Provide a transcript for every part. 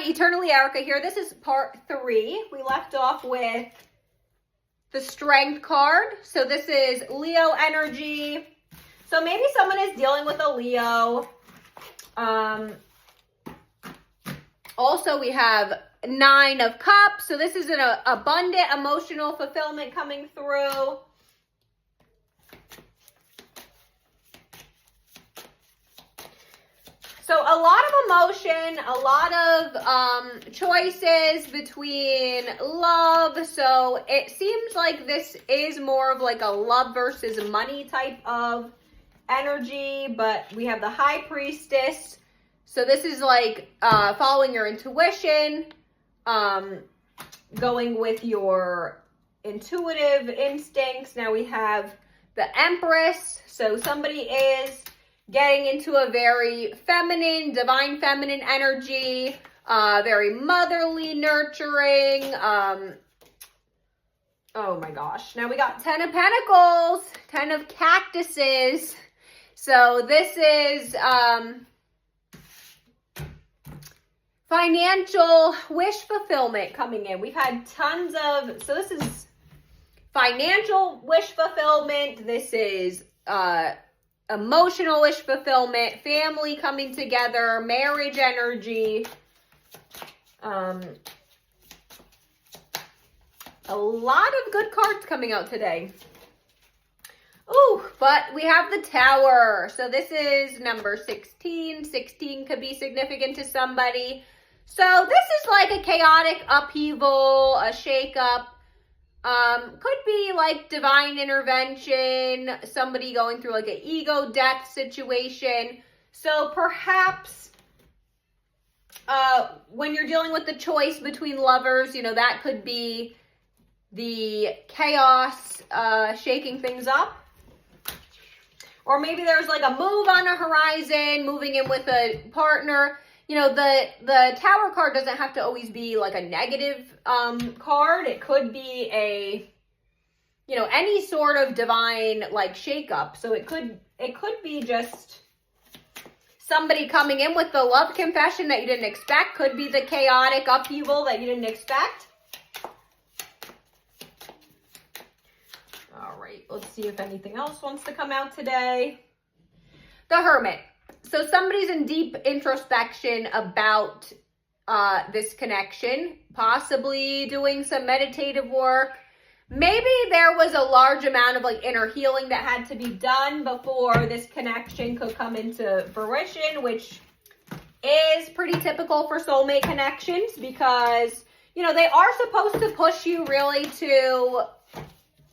Eternally Erica here. This is part 3. We left off with the Strength card. So this is Leo energy. So maybe someone is dealing with a Leo. Also, we have 9 of Cups. So this is an abundant emotional fulfillment coming through. So a lot of emotion, a lot of choices between love. So it seems like this is more of like a love versus money type of energy. But we have the High Priestess. So this is like following your intuition, going with your intuitive instincts. Now we have the Empress. So somebody is getting into a very feminine, divine feminine energy, very motherly, nurturing. Oh my gosh. Now we got 10 of Pentacles, 10 of Cactuses. So this is financial wish fulfillment coming in. We've had tons of, so this is financial wish fulfillment. This is emotional wish fulfillment, family coming together, marriage energy. A lot of good cards coming out today. Ooh, but we have the Tower. So this is number 16. 16 could be significant to somebody. So this is like a chaotic upheaval, a shakeup. Could be like divine intervention, somebody going through like an ego death situation. So perhaps when you're dealing with the choice between lovers, you know, that could be the chaos shaking things up. Or maybe there's like a move on a horizon, moving in with a partner. You know, the Tower card doesn't have to always be like a negative card. It could be a, you know, any sort of divine like shakeup. So it could be just somebody coming in with the love confession that you didn't expect. Could be the chaotic upheaval that you didn't expect. All right, let's see if anything else wants to come out today. The Hermit. So somebody's in deep introspection about this connection, possibly doing some meditative work. Maybe there was a large amount of like inner healing that had to be done before this connection could come into fruition, which is pretty typical for soulmate connections because, you know, they are supposed to push you really to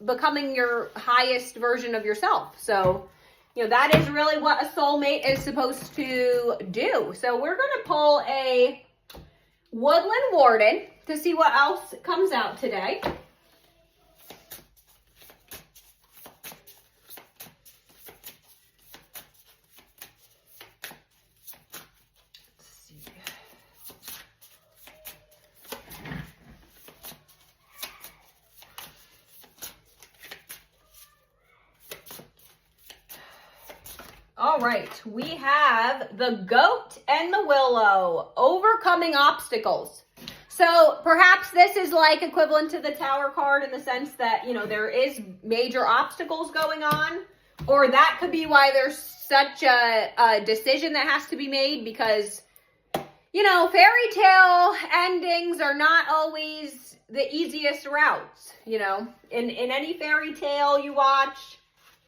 becoming your highest version of yourself. So, you know, that is really what a soulmate is supposed to do. So we're going to pull a Woodland Warden to see what else comes out today. All right, we have the Goat and the Willow, overcoming obstacles. So perhaps this is like equivalent to the Tower card in the sense that, you know, there is major obstacles going on, or that could be why there's such a decision that has to be made because, you know, fairy tale endings are not always the easiest routes, you know. In any fairy tale you watch,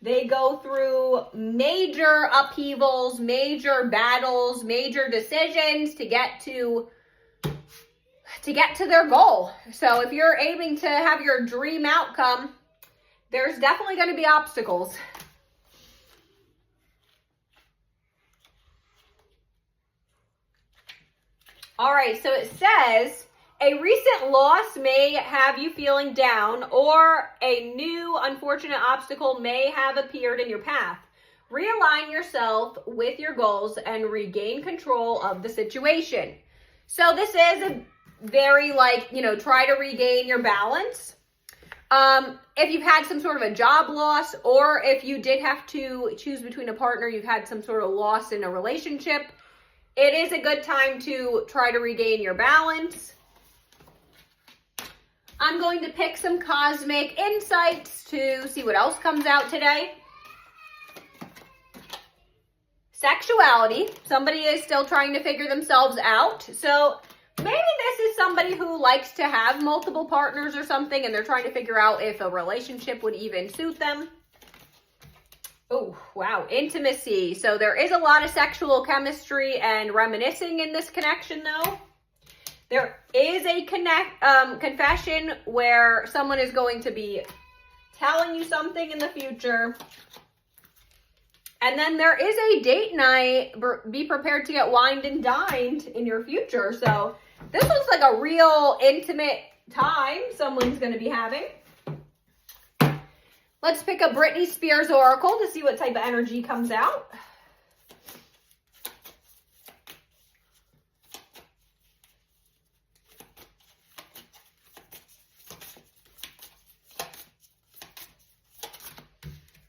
they go through major upheavals, major battles, major decisions to get to their goal. So if you're aiming to have your dream outcome, there's definitely going to be obstacles. All right, so it says, a recent loss may have you feeling down, or a new unfortunate obstacle may have appeared in your path. Realign yourself with your goals and regain control of the situation. So this is a very like, you know, try to regain your balance. If you've had some sort of a job loss, or if you did have to choose between a partner, you've had some sort of loss in a relationship, it is a good time to try to regain your balance. I'm going to pick some cosmic insights to see what else comes out today. Sexuality. Somebody is still trying to figure themselves out. So maybe this is somebody who likes to have multiple partners or something, and they're trying to figure out if a relationship would even suit them. Oh, wow. Intimacy. So there is a lot of sexual chemistry and reminiscing in this connection, though. There is a confession where someone is going to be telling you something in the future. And then there is a date night. Be prepared to get wined and dined in your future. So this looks like a real intimate time someone's going to be having. Let's pick a Britney Spears oracle to see what type of energy comes out.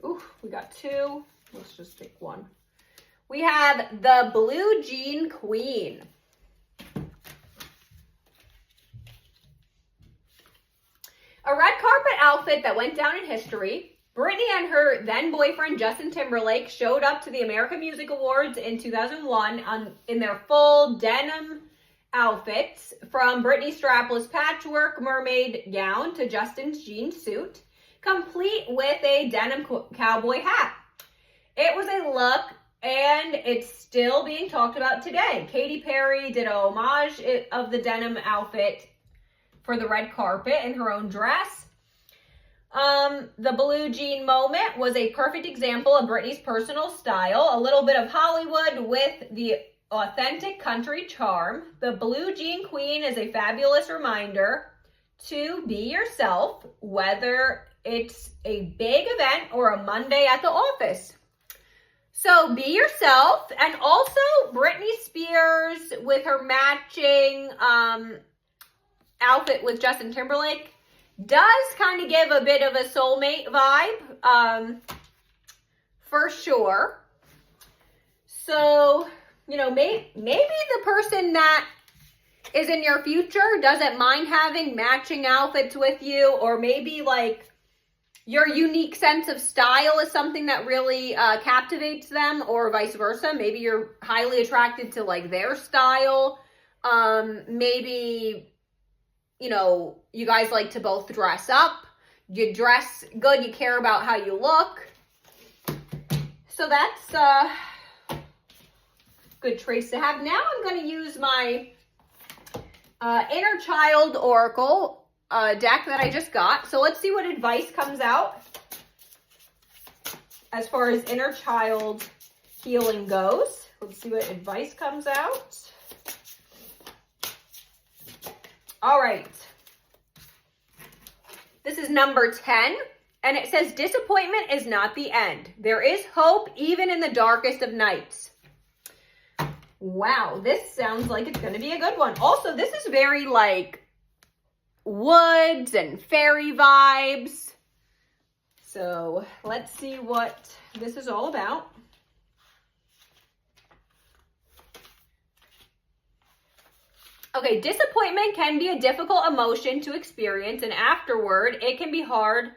Ooh, we got two. Let's just pick one. We have the Blue Jean Queen. A red carpet outfit that went down in history. Britney and her then boyfriend Justin Timberlake showed up to the American Music Awards in 2001 in their full denim outfits, from Britney's strapless patchwork mermaid gown to Justin's jean suit, complete with a denim cowboy hat. It was a look, and it's still being talked about today. Katy Perry did a homage of the denim outfit for the red carpet in her own dress. The blue jean moment was a perfect example of Britney's personal style, a little bit of Hollywood with the authentic country charm. The Blue Jean Queen is a fabulous reminder to be yourself, whether it's a big event or a Monday at the office. So be yourself. And also Britney Spears with her matching outfit with Justin Timberlake does kind of give a bit of a soulmate vibe, for sure. So, you know, maybe the person that is in your future doesn't mind having matching outfits with you, or maybe like your unique sense of style is something that really captivates them, or vice versa. Maybe you're highly attracted to like their style. Maybe, you know, you guys like to both dress up. You dress good, you care about how you look. So that's good traits to have. Now I'm going to use my Inner Child Oracle deck that I just got. So let's see what advice comes out as far as inner child healing goes. Let's see what advice comes out. All right. This is number 10, and it says, disappointment is not the end. There is hope even in the darkest of nights. Wow, this sounds like it's going to be a good one. Also, this is very like woods and fairy vibes. So let's see what this is all about. Okay, disappointment can be a difficult emotion to experience, and afterward, it can be hard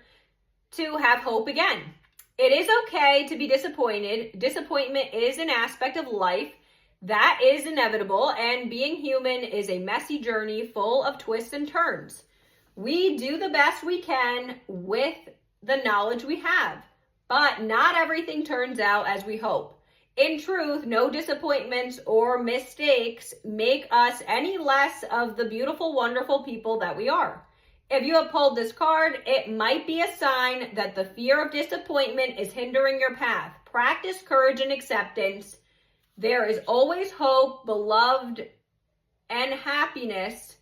to have hope again. It is okay to be disappointed. Disappointment is an aspect of life that is inevitable, and being human is a messy journey full of twists and turns. We do the best we can with the knowledge we have, but not everything turns out as we hope. In truth, no disappointments or mistakes make us any less of the beautiful, wonderful people that we are. If you have pulled this card, it might be a sign that the fear of disappointment is hindering your path. Practice courage and acceptance. There is always hope, beloved, and happiness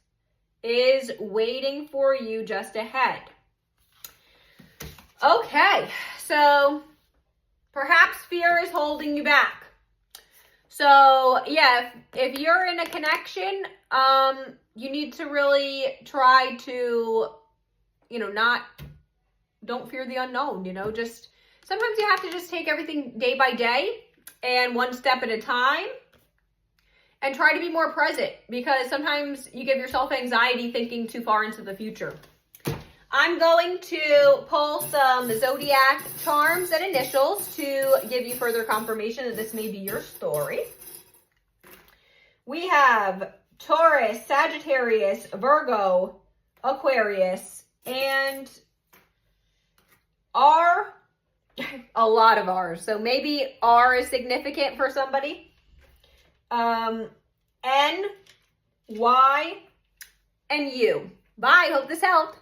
is waiting for you just ahead. Okay, so perhaps fear is holding you back. So yeah, if you're in a connection, you need to really try to, you know, don't fear the unknown, you know, just sometimes you have to just take everything day by day and one step at a time. and try to be more present, because sometimes you give yourself anxiety thinking too far into the future. I'm going to pull some zodiac charms and initials to give you further confirmation that this may be your story. We have Taurus, Sagittarius, Virgo, Aquarius, and R. A lot of R's. So maybe R is significant for somebody. N, Y, and U. Bye. Hope this helped.